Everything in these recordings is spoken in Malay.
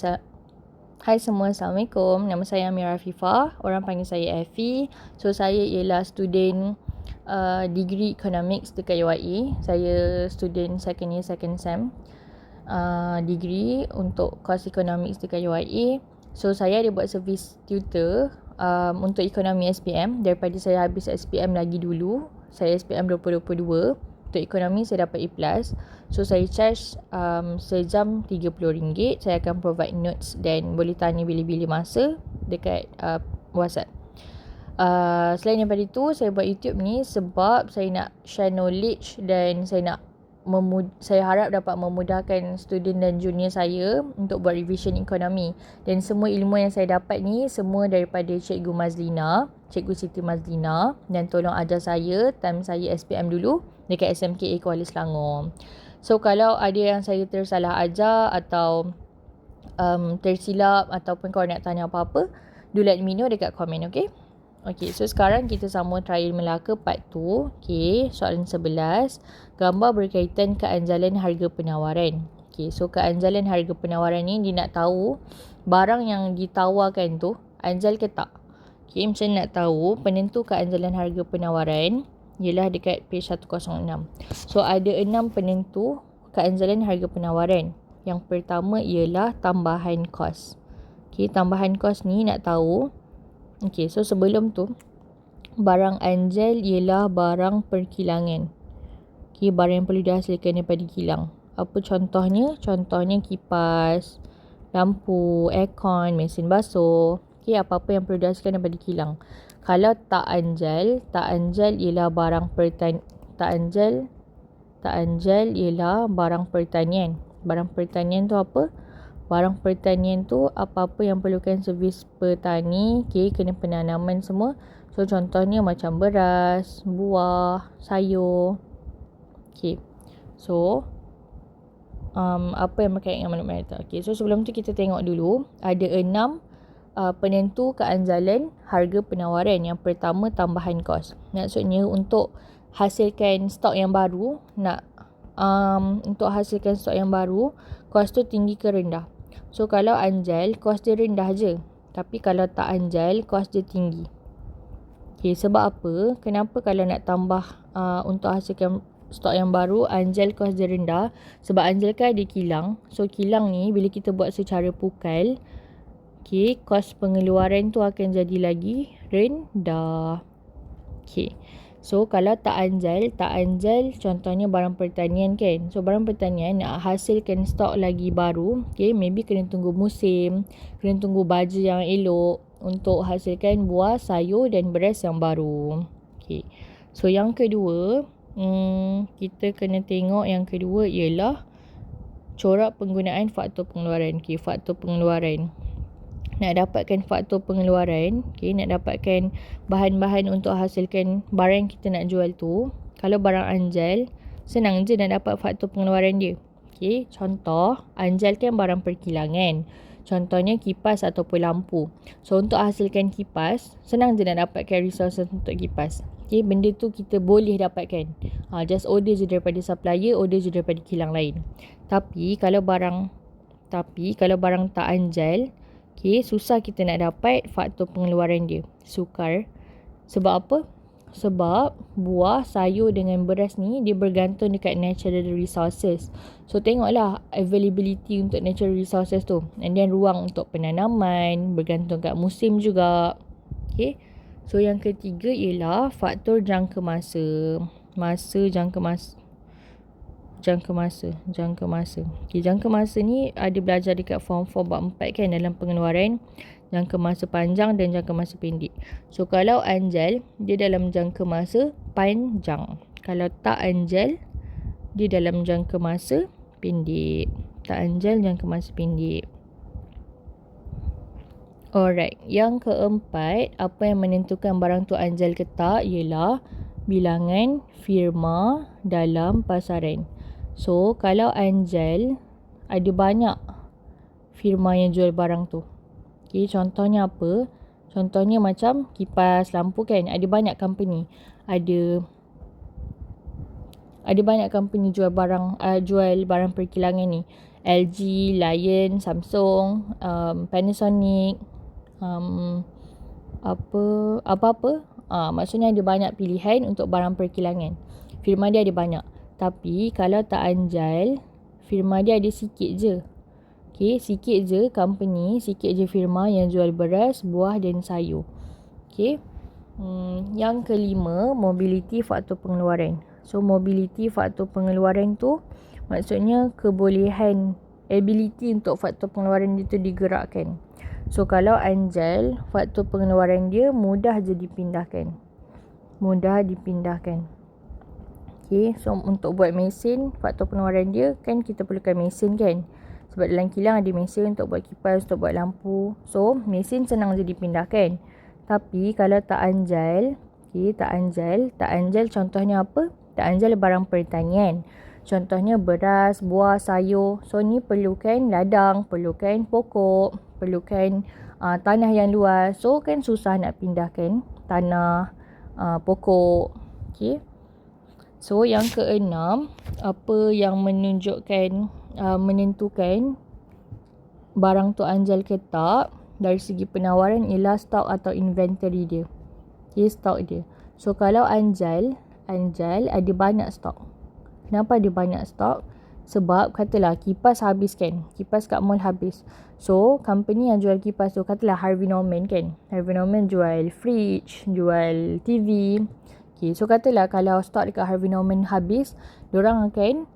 Hai semua, Assalamualaikum. Nama saya Amira Afifah. Orang panggil saya Effie. So, saya ialah student degree Economics dekat UIE. Saya student second year, second sem. Degree untuk course Economics dekat UIE. So, saya ada buat service tutor untuk ekonomi SPM. Daripada saya habis SPM lagi dulu. Saya SPM 2022. Untuk ekonomi saya dapat A+. So saya charge sejam RM30. Saya akan provide notes dan boleh tanya bila-bila masa dekat WhatsApp. Selain daripada itu, saya buat YouTube ni sebab saya nak share knowledge dan saya harap dapat memudahkan student dan junior saya untuk buat revision ekonomi. Dan semua ilmu yang saya dapat ni semua daripada Cikgu Mazlina, Cikgu Siti Mazlina, dan tolong ajar saya time saya SPM dulu dekat SMKA Kuala Selangor. So kalau ada yang saya tersalah ajar atau tersilap ataupun korang nak tanya apa-apa, do let me know dekat komen, okay? Okay, so sekarang kita sambung trial Melaka part 2. Okay, soalan 11. Gambar berkaitan keanjalan harga penawaran. Okay, so keanjalan harga penawaran ni dia nak tahu barang yang ditawarkan tu anjal ke tak. Okay, macam nak tahu penentu keanjalan harga penawaran ialah dekat page 106. So ada 6 penentu keanjalan harga penawaran. Yang pertama ialah tambahan kos. Okay, tambahan kos ni nak tahu. Okay, so sebelum tu barang anjal ialah barang perkilangan. Okay, barang yang perlu dihasilkan daripada kilang. Apa contohnya? Contohnya kipas, lampu, aircon, mesin basuh. Okay, apa-apa yang perlu dihasilkan daripada kilang. Kalau tak anjal ialah barang tak anjal ialah barang pertanian. Barang pertanian tu apa? Barang pertanian tu apa-apa yang perlukan servis petani, okay, kena penanaman semua. So contohnya macam beras, buah, sayur. Okay, so apa yang berkaitan dengan manufaktur. Okay, so sebelum tu kita tengok dulu ada 6 penentu keanjalan harga penawaran. Yang pertama tambahan kos. Maksudnya untuk hasilkan stok yang baru, kos tu tinggi ke rendah. So kalau anjal, kos dia rendah je. Tapi kalau tak anjal, kos dia tinggi. Okay, sebab apa? Kenapa kalau nak tambah untuk hasilkan stok yang baru, anjal kos dia rendah? Sebab anjal kan ada kilang. So kilang ni bila kita buat secara pukal, okay, kos pengeluaran tu akan jadi lagi rendah. Okay, so kalau tak anjal contohnya barang pertanian kan. So barang pertanian nak hasilkan stok lagi baru, okay, maybe kena tunggu musim, kena tunggu baju yang elok untuk hasilkan buah, sayur dan beras yang baru. Okay, so yang kedua, kita kena tengok yang kedua ialah corak penggunaan faktor pengeluaran. Okay, faktor pengeluaran. Nak dapatkan faktor pengeluaran, okay, nak dapatkan bahan-bahan untuk hasilkan barang yang kita nak jual tu. Kalau barang anjal, senang je nak dapat faktor pengeluaran dia. Okay, contoh, anjal kan barang perkilangan. Contohnya kipas ataupun lampu. So untuk hasilkan kipas, senang je nak dapatkan resources untuk kipas. Okay, benda tu kita boleh dapatkan. Just order je daripada supplier, order je daripada kilang lain. Tapi kalau barang tak anjal, okay, susah kita nak dapat faktor pengeluaran dia. Sukar. Sebab apa? Sebab buah, sayur dengan beras ni dia bergantung dekat natural resources. So tengoklah availability untuk natural resources tu. And then ruang untuk penanaman, bergantung kat musim juga. Okay. So yang ketiga ialah faktor jangka masa. Jangka masa. Okay, jangka masa ni ada belajar dekat form 4 bab 4 kan dalam pengeluaran. Jangka masa panjang dan jangka masa pendek. So kalau anjal, dia dalam jangka masa panjang. Kalau tak anjal, dia dalam jangka masa pendek. Tak anjal, jangka masa pendek. Alright, yang keempat, apa yang menentukan barang tu anjal ke tak ialah bilangan firma dalam pasaran. So, kalau anjal, ada banyak firma yang jual barang tu. Okay, contohnya apa? Contohnya macam kipas lampu kan. Ada banyak company. Ada banyak company jual barang perkilangan ni. LG, Lion, Samsung, Panasonic, apa-apa. Maksudnya ada banyak pilihan untuk barang perkilangan. Firma dia ada banyak. Tapi kalau tak Anjal, firma dia ada sikit je. Okay, sikit je company, sikit je firma yang jual beras, buah dan sayur. Okay. Yang kelima, mobility faktor pengeluaran. So, mobility faktor pengeluaran tu maksudnya kebolehan, ability untuk faktor pengeluaran itu digerakkan. So, kalau Anjal, faktor pengeluaran dia mudah je dipindahkan. Okay, so untuk buat mesin, faktor pengeluaran dia kan kita perlukan mesin kan. Sebab dalam kilang ada mesin untuk buat kipas, untuk buat lampu. So, mesin senang je dipindahkan. Tapi kalau tak Anjal, okay, tak Anjal contohnya apa? Tak Anjal barang pertanian. Contohnya beras, buah, sayur. So, ni perlukan ladang, perlukan pokok, perlukan tanah yang luas. So, kan susah nak pindahkan tanah, pokok. Okay. So, yang keenam, apa yang menunjukkan, menentukan barang tu Anjal ke tak dari segi penawaran ialah stok atau inventory dia. Okay, stok dia. So, kalau Anjal ada banyak stok. Kenapa ada banyak stok? Sebab katalah kipas habis kan. Kipas kat mall habis. So, company yang jual kipas tu, katalah Harvey Norman kan. Harvey Norman jual fridge, jual TV. Okay, so katalah kalau stok dekat Harvey Norman habis, diorang akan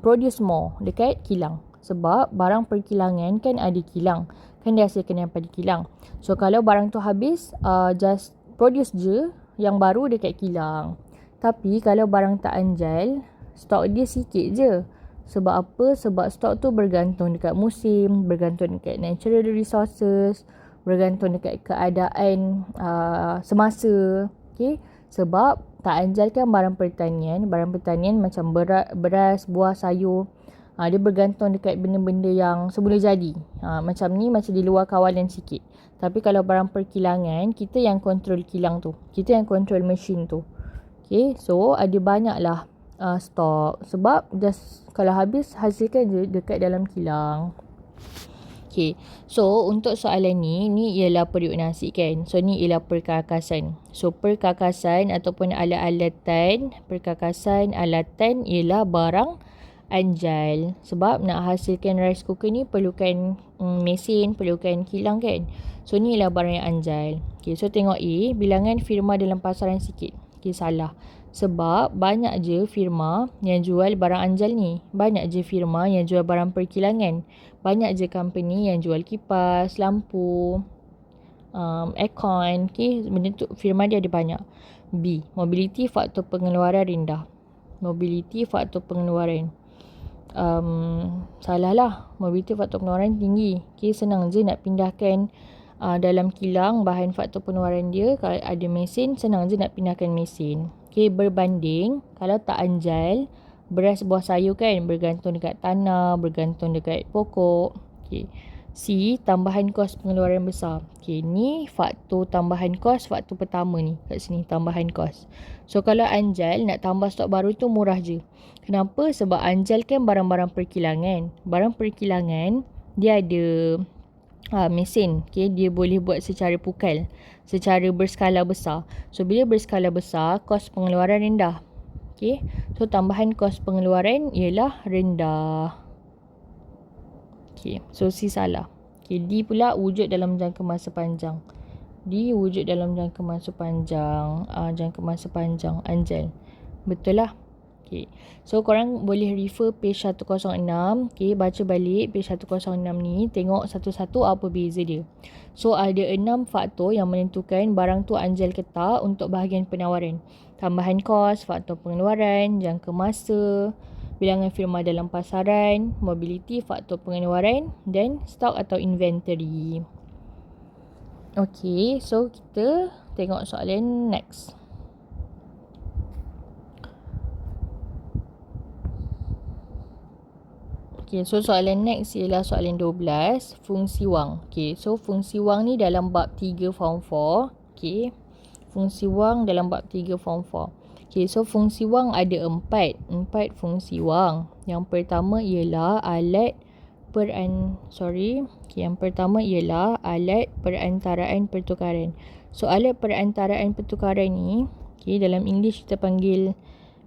produce more dekat kilang. Sebab barang perkilangan kan ada kilang. Kan dia hasilkan daripada kilang. So, kalau barang tu habis, just produce je yang baru dekat kilang. Tapi kalau barang tak Anjal, stok dia sikit je. Sebab apa? Sebab stok tu bergantung dekat musim, bergantung dekat natural resources, bergantung dekat keadaan semasa. Okay? Sebab tak Anjal kan barang pertanian macam beras, buah, sayur. Dia bergantung dekat benda-benda yang semula jadi. Macam ni macam di luar kawalan sikit. Tapi kalau barang perkilangan, kita yang kontrol kilang tu. Kita yang kontrol mesin tu. Okay, so ada banyak lah stok. Sebab just kalau habis, hasilkan je dekat dalam kilang. Okay, so untuk soalan ni ialah periuk nasi kan. So, ni ialah perkakasan. So, perkakasan ataupun alatan ialah barang Anjal. Sebab nak hasilkan rice cooker ni perlukan mesin, perlukan kilang kan. So, ni ialah barang yang Anjal. Okay, so tengok A, bilangan firma dalam pasaran sikit. Okay, salah. Sebab banyak je firma yang jual barang Anjal ni. Banyak je firma yang jual barang perkilangan. Banyak je company yang jual kipas, lampu, aircon. Okay, benda tu firma dia ada banyak. B, mobility faktor pengeluaran rendah. Salah lah. Mobility faktor pengeluaran tinggi. Okay, senang je nak pindahkan dalam kilang bahan faktor pengeluaran dia. Kalau ada mesin, senang je nak pindahkan mesin. Okay, berbanding kalau tak Anjal, beras, buah, sayur kan bergantung dekat tanah, bergantung dekat pokok. Okay. C, tambahan kos pengeluaran besar. Okay, ni faktor tambahan kos, faktor pertama ni kat sini, tambahan kos. So, kalau Anjal nak tambah stok baru tu murah je. Kenapa? Sebab Anjal kan barang-barang perkilangan. Barang perkilangan, dia ada mesin. Okay, dia boleh buat secara pukal, secara berskala besar. So, bila berskala besar, kos pengeluaran rendah. Okay, so tambahan kos pengeluaran ialah rendah. Okay, so C salah. Okay, D pula wujud dalam jangka masa panjang. D wujud dalam jangka masa panjang. Jangka masa panjang Anjal. Betul lah. Okay, so korang boleh refer page 106. Okay, baca balik page 106 ni. Tengok satu-satu apa beza dia. So, ada 6 faktor yang menentukan barang tu Anjal ke tak untuk bahagian penawaran. Tambahan kos, faktor pengeluaran, jangka masa, bilangan firma dalam pasaran, mobility, faktor pengeluaran dan stok atau inventory. Okay, so kita tengok soalan next. Okay, so soalan next ialah soalan 12, fungsi wang. Okay, so fungsi wang ni dalam bab 3 form 4. Okay, fungsi wang dalam bab 3 form 4. Okay, so fungsi wang ada 4 fungsi wang. Yang pertama ialah yang pertama ialah alat perantaraan pertukaran. So alat perantaraan pertukaran ni, okay, dalam English kita panggil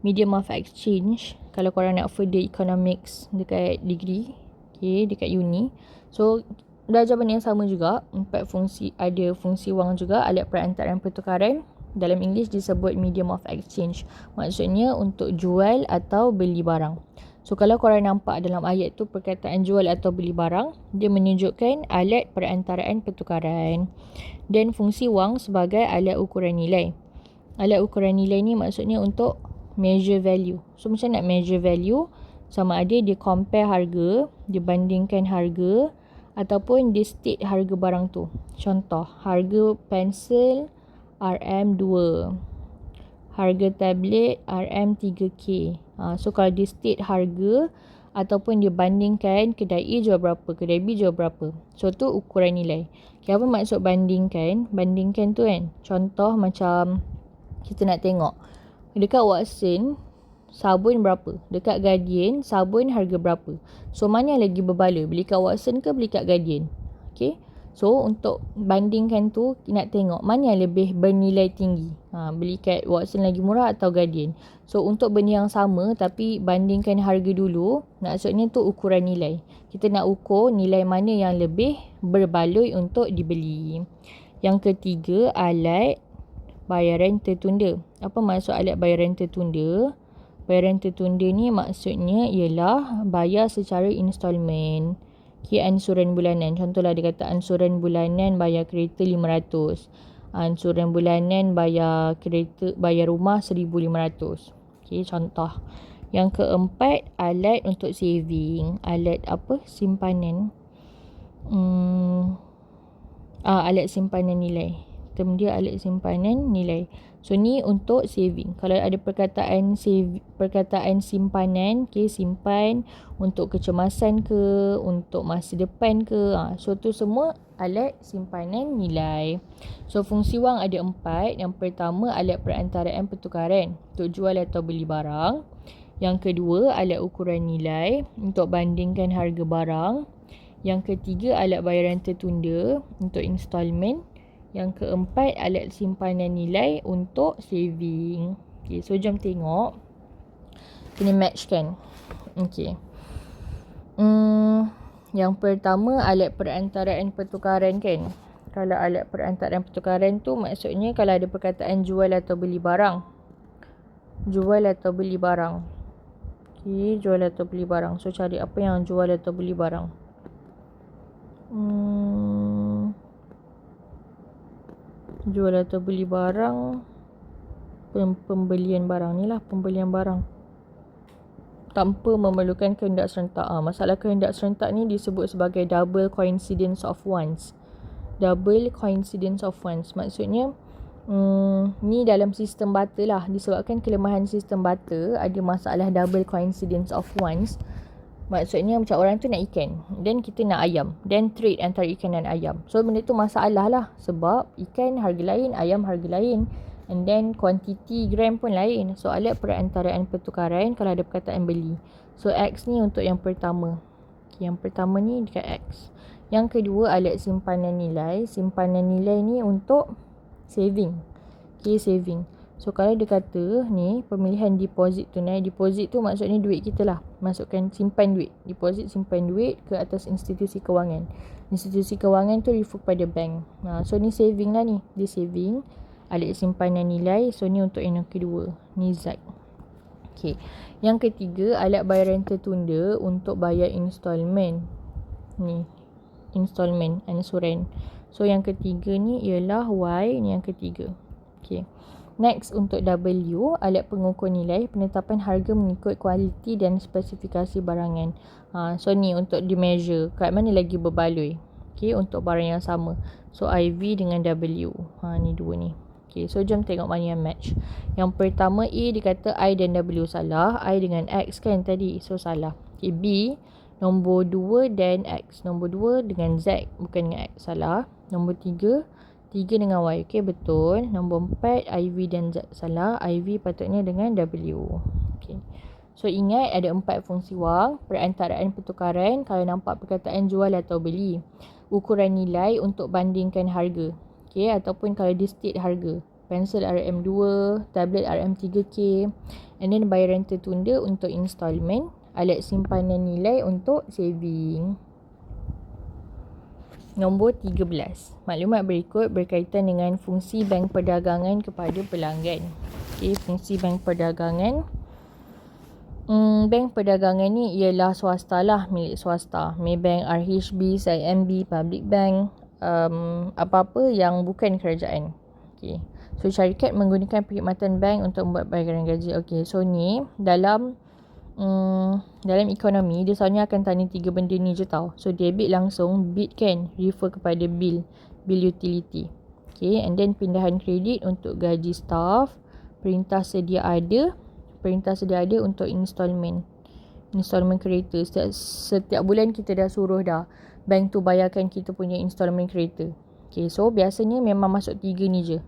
medium of exchange. Kalau korang nak further economics dekat degree, okay, dekat uni, so belajar benda yang sama juga. 4 fungsi, ada fungsi wang juga, alat perantaraan pertukaran. Dalam English disebut medium of exchange. Maksudnya untuk jual atau beli barang. So kalau korang nampak dalam ayat tu perkataan jual atau beli barang, dia menunjukkan alat perantaraan pertukaran. Dan fungsi wang sebagai alat ukuran nilai. Alat ukuran nilai ni maksudnya untuk measure value. So macam nak measure value, sama ada dia compare harga, dia bandingkan harga, ataupun dia state harga barang tu. Contoh, harga pensel RM2, harga tablet RM3K. So kalau dia state harga ataupun dia bandingkan kedai A jual berapa, kedai B jual berapa. So tu ukuran nilai. Okay, apa maksud bandingkan? Bandingkan tu kan, contoh macam kita nak tengok dekat Watson sabun berapa, dekat Guardian sabun harga berapa. So mana lagi berbala, beli kat Watson ke beli kat Guardian? Okay, so untuk bandingkan tu nak tengok mana yang lebih bernilai tinggi, beli kat Watson lagi murah atau Guardian. So untuk benda yang sama tapi bandingkan harga dulu, maksudnya tu ukuran nilai. Kita nak ukur nilai mana yang lebih berbaloi untuk dibeli. Yang ketiga, alat bayaran tertunda. Apa maksud alat bayaran tertunda? Bayaran tertunda ni maksudnya ialah bayar secara installment. Okay, ansuran bulanan. Contohlah dia kata ansuran bulanan bayar kereta 500. Ansuran bulanan bayar rumah 1,500. Okay, contoh. Yang keempat, alat untuk saving. Alat apa? Simpanan. Alat simpanan nilai. Term dia alat simpanan nilai. So ni untuk saving. Kalau ada perkataan simpanan, okay, simpan untuk kecemasan ke, untuk masa depan ke. So tu semua alat simpanan nilai. So fungsi wang ada 4. Yang pertama, alat perantaraan pertukaran untuk jual atau beli barang. Yang kedua, alat ukuran nilai untuk bandingkan harga barang. Yang ketiga, alat bayaran tertunda untuk installment. Yang keempat, alat simpanan nilai untuk saving. Okay, so jom tengok. Kena matchkan. Okay. Yang pertama, alat perantaraan pertukaran kan. Kalau alat perantaraan pertukaran tu maksudnya kalau ada perkataan jual atau beli barang. Jual atau beli barang. Okay, jual atau beli barang. So cari apa yang jual atau beli barang. Jual atau beli barang, pembelian barang ni lah, pembelian barang tanpa memerlukan kehendak serentak. Masalah kehendak serentak ni disebut sebagai double coincidence of wants. Double coincidence of wants maksudnya ni dalam sistem barter lah. Disebabkan kelemahan sistem barter, ada masalah double coincidence of wants. Maksudnya macam orang tu nak ikan dan kita nak ayam, dan trade antara ikan dan ayam. So benda tu masalah lah, sebab ikan harga lain, ayam harga lain, and then quantity gram pun lain. So alat perantaraan pertukaran kalau ada perkataan beli. So X ni untuk yang pertama. Okay, yang pertama ni dekat X. Yang kedua, alat simpanan nilai. Simpanan nilai ni untuk saving. Okay, saving. So kalau dia kata ni pemilihan deposit tunai. Deposit tu maksudnya duit kita lah. Masukkan simpan duit. Deposit simpan duit ke atas institusi kewangan. Institusi kewangan tu refer pada bank. So ni saving lah ni. Dia saving. Alat simpanan nilai. So ni untuk yang kedua. Ni Z. Okay. Yang ketiga, alat bayaran tertunda untuk bayar installment. Ni. Installment. Ansuran. So yang ketiga ni ialah Y. Ni yang ketiga. Okay. Next untuk W, alat pengukur nilai, penetapan harga mengikut kualiti dan spesifikasi barangan. So ni untuk di measure kat mana lagi berbaloi. Okay, untuk barang yang sama. So IV dengan W. Ni dua ni. Okay, so jom tengok mana yang match. Yang pertama A dia kata I dan W salah. I dengan X kan tadi. So salah. Okay, B nombor 2 dan X. Nombor 2 dengan Z bukan dengan X. Salah. Nombor 3 3 dengan Y. Okay, betul. Nombor 4, IV dan Z. Salah. IV patutnya dengan W. Okay. So, ingat ada 4 fungsi wang. Perantaraan pertukaran. Kalau nampak perkataan jual atau beli. Ukuran nilai untuk bandingkan harga. Okay, ataupun kalau dia state harga. Pensel RM2, tablet RM3K. And then bayaran tertunda untuk installment. Alat simpanan nilai untuk saving. Nombor 13. Maklumat berikut berkaitan dengan fungsi bank perdagangan kepada pelanggan. Okay, fungsi bank perdagangan. Bank perdagangan ni ialah swasta lah, milik swasta. Maybank, RHB, CIMB, Public Bank, apa-apa yang bukan kerajaan. Okay. So, syarikat menggunakan perkhidmatan bank untuk membuat bayaran gaji. Okay, so ni dalam ekonomi, dia selalunya akan tanya 3 benda ni je tau. So, debit langsung, bid kan, refer kepada bill utility. Okay, and then pindahan kredit untuk gaji staff, perintah sedia ada untuk installment kereta. Setiap bulan kita dah suruh dah bank tu bayarkan kita punya installment kereta. Okay, so biasanya memang masuk 3 ni je.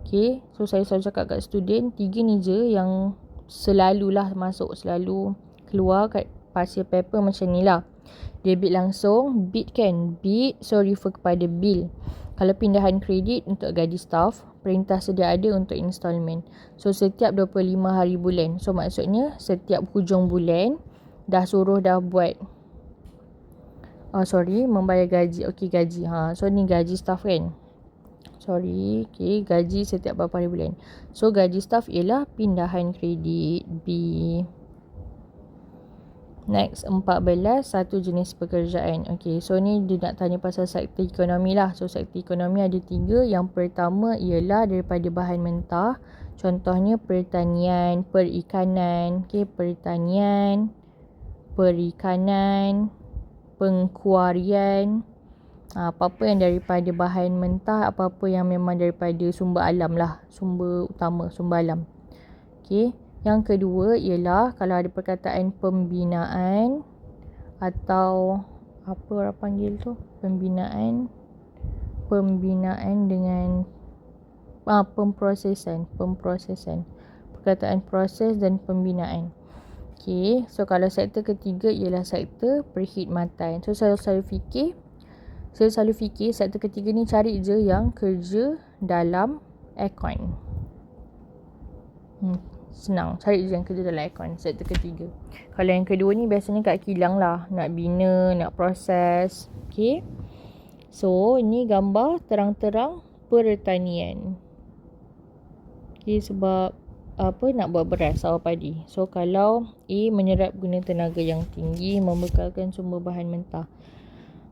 Okay, so saya selalu cakap kat student, 3 ni je yang selalulah masuk, selalu keluar kat pasir paper macam ni lah. Debit langsung, bid kan, bid, so refer kepada bill. Kalau pindahan kredit untuk gaji staff, perintah sedia ada untuk installment. So, setiap 25 hari bulan. So, maksudnya setiap hujung bulan dah suruh dah buat membayar gaji. Okay, gaji. So, ni gaji staff kan. Okay, gaji setiap berapa hari bulan. So, gaji staff ialah pindahan kredit B. Next, 14, satu jenis pekerjaan. Okay, so ni dia nak tanya pasal sektor ekonomi lah. So, sektor ekonomi ada 3. Yang pertama ialah daripada bahan mentah. Contohnya pertanian, perikanan. Okay, pertanian, perikanan, pengkuarian. Apa-apa yang daripada bahan mentah, apa-apa yang memang daripada sumber alam lah. Sumber utama, sumber alam. Okay. Yang kedua ialah kalau ada perkataan pembinaan atau apa orang panggil tu? Pembinaan dengan pemprosesan. Perkataan proses dan pembinaan. Okay. So, kalau sektor ketiga ialah sektor perkhidmatan. So, saya selalu fikir sektor ketiga ni cari je yang kerja dalam aircon. Senang, cari je yang kerja dalam aircon, sektor ketiga. Kalau yang kedua ni biasanya kat kilang lah, nak bina, nak proses. Okay, so ni gambar terang-terang pertanian. Okay, sebab nak buat beras sawah padi. So, kalau A menyerap guna tenaga yang tinggi, membekalkan sumber bahan mentah.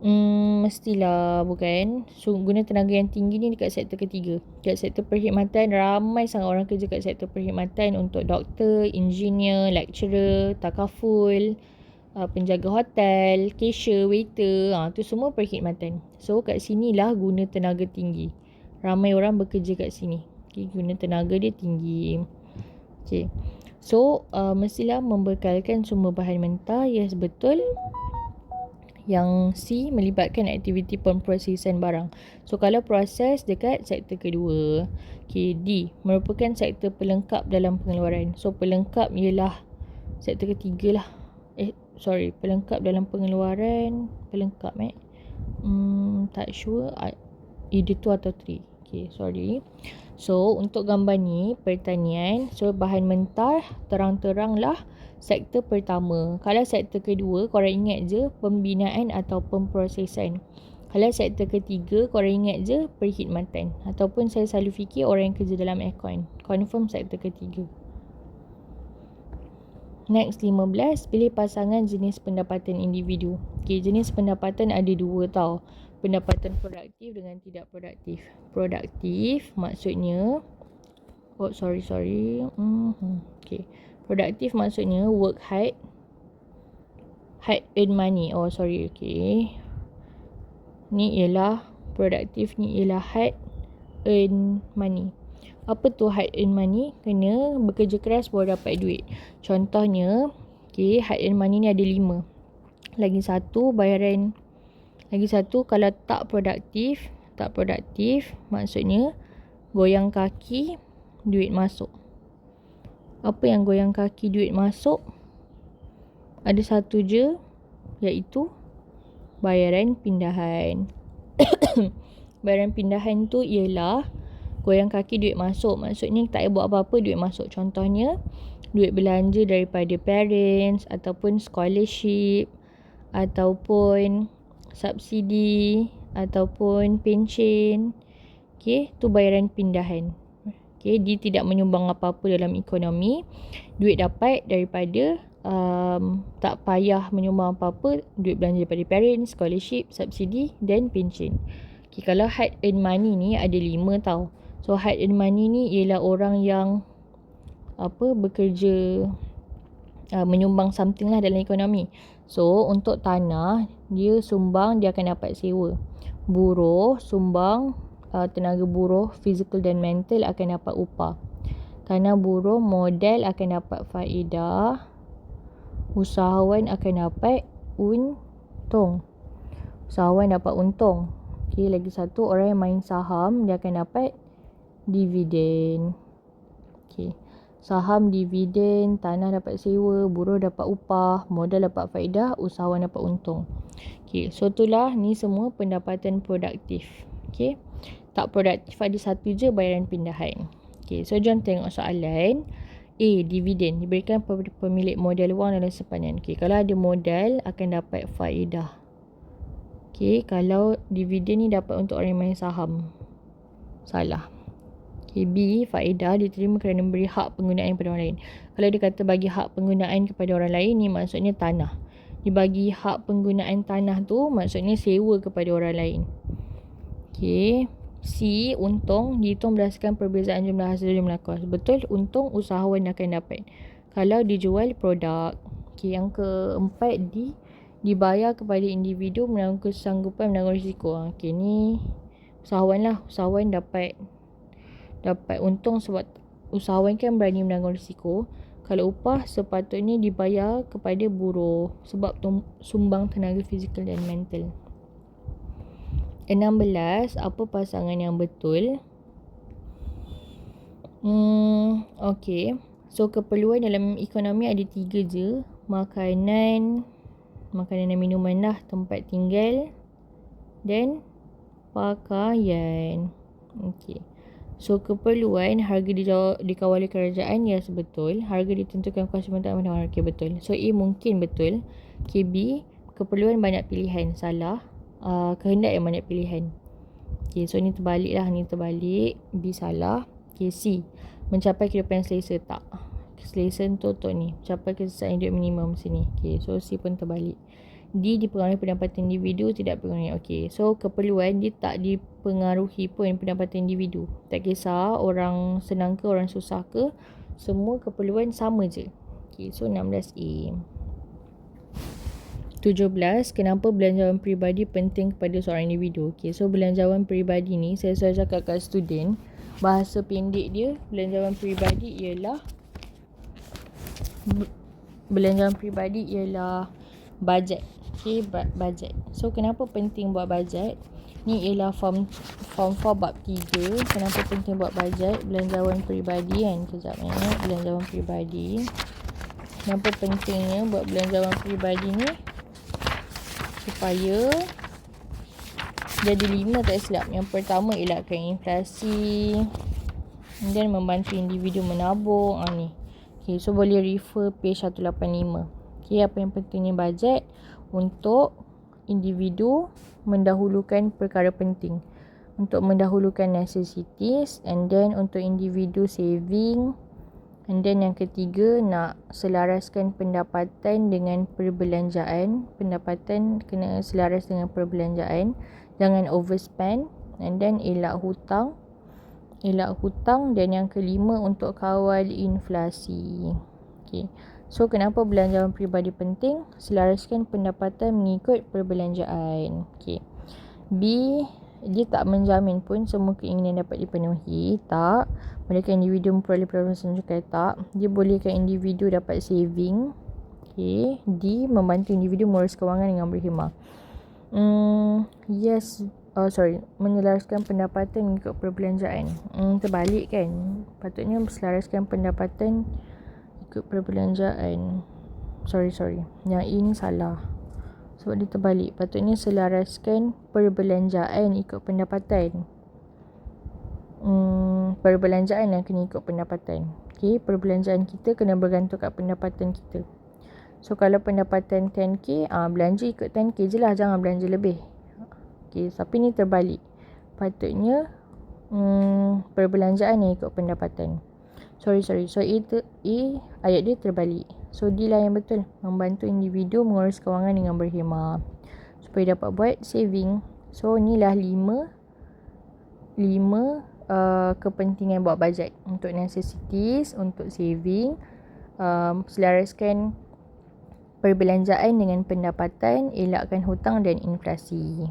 Mestilah bukan. So, guna tenaga yang tinggi ni dekat sektor ketiga. Dekat sektor perkhidmatan, ramai sangat orang kerja kat sektor perkhidmatan untuk doktor, engineer, lecturer, takaful, penjaga hotel, cashier, waiter. Tu semua perkhidmatan. So, kat sinilah guna tenaga tinggi. Ramai orang bekerja kat sini. Okay, guna tenaga dia tinggi. Okay. So, mestilah membekalkan sumber bahan mentah. Yes, betul. Yang C, melibatkan aktiviti pemprosesan barang. So, kalau proses dekat sektor kedua. Okay, D, merupakan sektor pelengkap dalam pengeluaran. So, pelengkap ialah sektor ketiga lah. Pelengkap dalam pengeluaran. Tak sure. Either 2 atau 3. Okay, sorry. So, untuk gambar ni, pertanian. So, bahan mentah terang-terang lah sektor pertama. Kalau sektor kedua, korang ingat je pembinaan atau pemprosesan. Kalau sektor ketiga, korang ingat je perkhidmatan. Ataupun saya selalu fikir orang yang kerja dalam aircon. Confirm sektor ketiga. Next, 15. Pilih pasangan jenis pendapatan individu. Okay, jenis pendapatan ada 2 tau. Pendapatan produktif dengan tidak produktif. Produktif maksudnya Okay. Produktif maksudnya work hard earn money. Okay. Ni ialah produktif, ni ialah hard earn money. Apa tu hard earn money? Kena bekerja keras baru dapat duit. Contohnya, okay, hard earn money ni ada 5. Lagi satu kalau tak produktif, Tak produktif maksudnya goyang kaki, duit masuk. Apa yang goyang kaki, duit masuk? Ada satu je, iaitu bayaran pindahan. Bayaran pindahan tu ialah goyang kaki, duit masuk. Maksudnya tak payah buat apa-apa, duit masuk. Contohnya, duit belanja daripada parents, ataupun scholarship, ataupun subsidi, ataupun pencen. Okay, tu bayaran pindahan. Okay, dia tidak menyumbang apa-apa dalam ekonomi. Duit dapat daripada tak payah menyumbang apa-apa. Duit belanja daripada parents, scholarship, subsidi dan pencen. Okay, kalau hard earn money ni ada 5 tau. So hard earn money ni ialah orang yang bekerja, menyumbang something lah dalam ekonomi. So untuk tanah, dia sumbang, dia akan dapat sewa. Buruh sumbang, tenaga buruh fizikal dan mental akan dapat upah. Tanah buruh modal akan dapat faedah. Usahawan akan dapat untung. Usahawan dapat untung. Okay, lagi satu, orang yang main saham, dia akan dapat dividen. Okay, saham, dividen, tanah dapat sewa, buruh dapat upah, modal dapat faedah, usahawan dapat untung. Okay, so itulah ni semua pendapatan produktif. Okay, tak produktif ada satu je, bayaran pindahan. Okay, so jom tengok soalan. A. Dividen diberikan kepada pemilik modal wang dalam simpanan. Okay, kalau ada modal akan dapat faedah. Okay, kalau dividen ni dapat untuk orang yang main saham, salah. Okay, B. Faedah diterima kerana memberi hak penggunaan kepada orang lain. Kalau dia kata bagi hak penggunaan kepada orang lain, ni maksudnya tanah. Dibagi hak penggunaan tanah tu maksudnya sewa kepada orang lain. Okay, C. Untung dihitung berdasarkan perbezaan jumlah hasil dan jumlah kos. Betul, untung usahawan akan dapat kalau dijual produk. Okay, yang keempat, D. Dibayar kepada individu menanggung kesanggupan menanggung risiko. Okay, ni usahawan lah. Usahawan dapat untung sebab usahawan kan berani menanggung risiko. Kalau upah sepatutnya dibayar kepada buruh sebab sumbang tenaga fizikal dan mental. 16. Apa pasangan yang betul? Okay. So keperluan dalam ekonomi ada 3 je. Makanan dan minuman lah, tempat tinggal dan pakaian. Okay. So keperluan, harga dikawal oleh kerajaan, yes betul. Harga ditentukan kuasa pemerintahan pada orang, okay betul. So A mungkin betul. Okay, B. Keperluan banyak pilihan, salah. Kehendak yang banyak pilihan. Okay, so ni terbalik lah. Ni terbalik. B salah. Okay, C. Mencapai kehidupan selesa, tak. Selesa untuk ni. Mencapai kesesatan hidup minimum sini. Okay, so C pun terbalik. D. Dipengaruhi pendapatan individu, tidak dipengaruhi. Okay, so keperluan dia tak dipengaruhi pun pendapatan individu. Tak kisah orang senang ke orang susah ke, semua keperluan sama je. Okay, so 16A. 17. Kenapa belanjawan peribadi penting kepada seorang individu? Okay, so belanjawan peribadi ni saya selalu cakap kat student, bahasa pendek dia belanjawan peribadi ialah bajet. Okay, bajet. So kenapa penting buat bajet? Ni ialah form 4 bab 3. Kenapa penting buat bajet belanjawan peribadi kan? Kejap belanjawan peribadi. Kenapa pentingnya buat belanjawan peribadi ni? Supaya jadi 5 tak silap. Yang pertama, elakkan inflasi, dan membantu individu menabung. Ni. Okay, so boleh refer page 185. Okay, apa yang pentingnya bajet? Untuk individu mendahulukan perkara penting. Untuk mendahulukan necessities, and then untuk individu saving. And then yang ketiga, nak selaraskan pendapatan dengan perbelanjaan. Pendapatan kena selaras dengan perbelanjaan. Jangan overspend. And then elak hutang. Dan yang kelima, untuk kawal inflasi. Okay. So kenapa belanjawan peribadi penting? Selaraskan pendapatan mengikut perbelanjaan. Okay. B. Dia tak menjamin pun semua keinginan dapat dipenuhi. Tak. Bolehkan individu memperoleh perluasan cukai? Tak. Dia bolehkan individu dapat saving. Okay. D. Membantu individu mengurus kewangan dengan berkhidmat. Yes, menyelaraskan pendapatan ikut perbelanjaan. Terbalik kan? Patutnya selaraskan pendapatan ikut perbelanjaan. Sorry. Yang ini salah. Sebab dia terbalik. Patutnya selaraskan perbelanjaan ikut pendapatan. Perbelanjaan yang kena ikut pendapatan. Okay, perbelanjaan kita kena bergantung kat pendapatan kita. So kalau pendapatan 10k, belanja ikut 10k je lah, jangan belanja lebih. Okay, tapi ni terbalik. Patutnya perbelanjaan yang ikut pendapatan. Sorry. So ayat dia terbalik. So D lah yang betul. Membantu individu mengurus kewangan dengan berhemah supaya dapat buat saving. So inilah 5 kepentingan buat bajet. Untuk necessities, untuk saving, selaraskan perbelanjaan dengan pendapatan, elakkan hutang dan inflasi.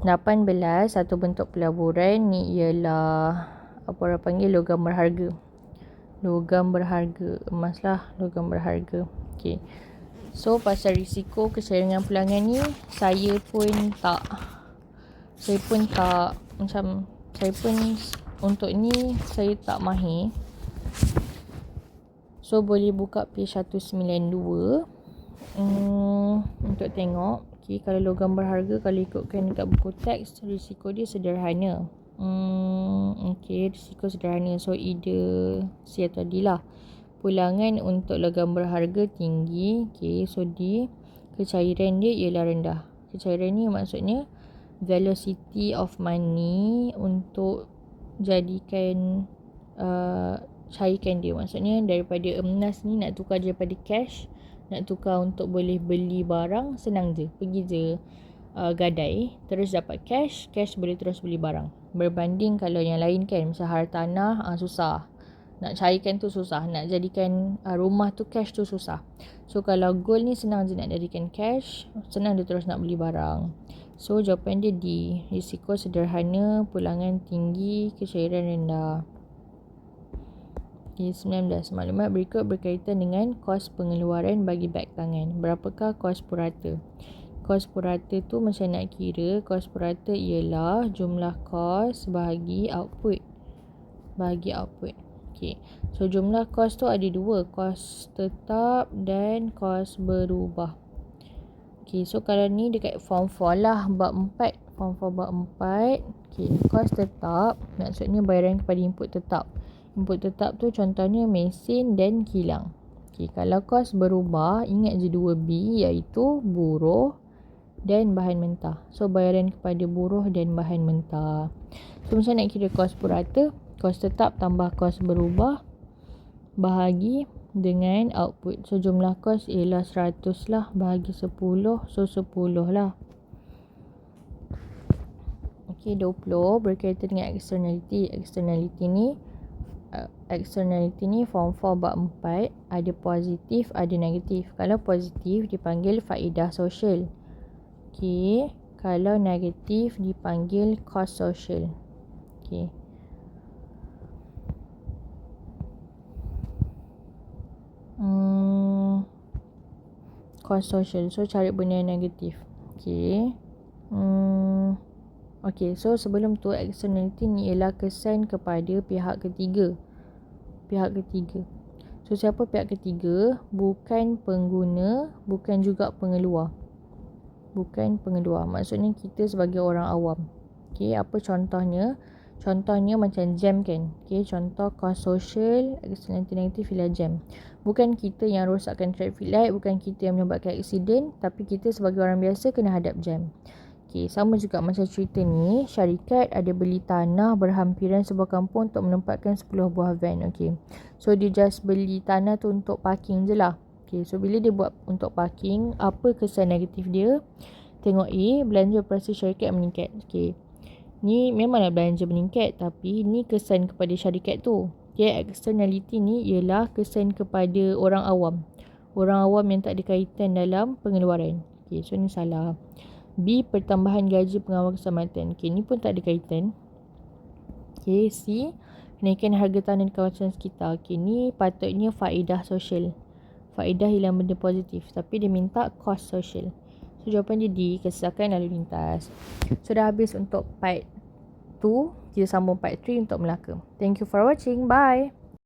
18. Satu bentuk pelaburan ni ialah apa orang panggil logam berharga. Emas lah, logam berharga. Okay. So pasal risiko keseimbangan pulangan ni, saya pun untuk ni saya tak mahir. So boleh buka page 192 untuk tengok. Okay, kalau logam berharga, kalau ikutkan dekat buku teks, risiko dia sederhana. Risiko sederhana. So either C atau D lah. Pulangan untuk logam berharga tinggi. Okay, so D. Kecairan dia ialah rendah. Kecairan ni maksudnya velocity of money untuk jadikan cairkan dia. Maksudnya daripada emas ni nak tukar daripada cash, nak tukar untuk boleh beli barang, senang je. Pergi je gadai, terus dapat cash boleh terus beli barang. Berbanding kalau yang lain kan, macam hartanah, susah. Nak cairkan tu susah, nak jadikan rumah tu cash tu susah. So kalau gold ni senang je nak jadikan cash, senang dia terus nak beli barang. So jawapan dia D. Risiko sederhana, pulangan tinggi, kecairan rendah. 19. Maklumat berikut berkaitan dengan kos pengeluaran bagi beg tangan. Berapakah kos purata? Kos purata tu macam nak kira. Kos purata ialah jumlah kos bahagi output. Okay. So jumlah kos tu ada dua. Kos tetap dan kos berubah. Okay. So kalau ni dekat form 4 lah, bab 4. Form 4 bab 4. Okay. Kos tetap maksudnya bayaran kepada input tetap. Input tetap tu contohnya mesin dan kilang. Okay, kalau kos berubah, ingat je 2B iaitu buruh dan bahan mentah. So bayaran kepada buruh dan bahan mentah. So macam nak kira kos purata, kos tetap tambah kos berubah bahagi dengan output. So jumlah kos ialah 100 lah bahagi 10. So 10 lah. Okay, 20 berkaitan dengan externality. Externality ni form 4 bab 4 ada positif, ada negatif. Kalau positif dipanggil faedah sosial. Okay. Kalau negatif dipanggil kos sosial. Okay. Kos sosial. So cari benda yang negatif. Okay. Okay, so sebelum tu externality ni ialah kesan kepada pihak ketiga. So siapa pihak ketiga? Bukan pengguna, bukan juga pengeluar. Maksudnya kita sebagai orang awam. Okay, apa contohnya? Contohnya macam jam kan. Okay, contoh kos sosial, externality negatif ialah jam. Bukan kita yang rosakkan traffic light, bukan kita yang menyebabkan aksiden, tapi kita sebagai orang biasa kena hadap jam. Okay, sama juga macam cerita ni, syarikat ada beli tanah berhampiran sebuah kampung untuk menempatkan 10 buah van. Okay, so dia just beli tanah tu untuk parking je lah. Okay, so bila dia buat untuk parking, apa kesan negatif dia? Tengok A, belanja operasi syarikat meningkat. Okay, ni memanglah belanja meningkat, tapi ni kesan kepada syarikat tu. Okay, externality ni ialah kesan kepada orang awam. Orang awam yang tak ada kaitan dalam pengeluaran. Okay, so ni salah. B, pertambahan gaji pengawal keselamatan. Okay, ni pun tak ada kaitan. Okay, C, kenaikan harga tanah di kawasan sekitar. Okay, ni patutnya faedah sosial. Faedah ialah benda positif, tapi dia minta kos sosial. So jawapan dia D, kesesakan lalu lintas. So dah habis untuk part 2. Kita sambung part 3 untuk Melaka. Thank you for watching. Bye.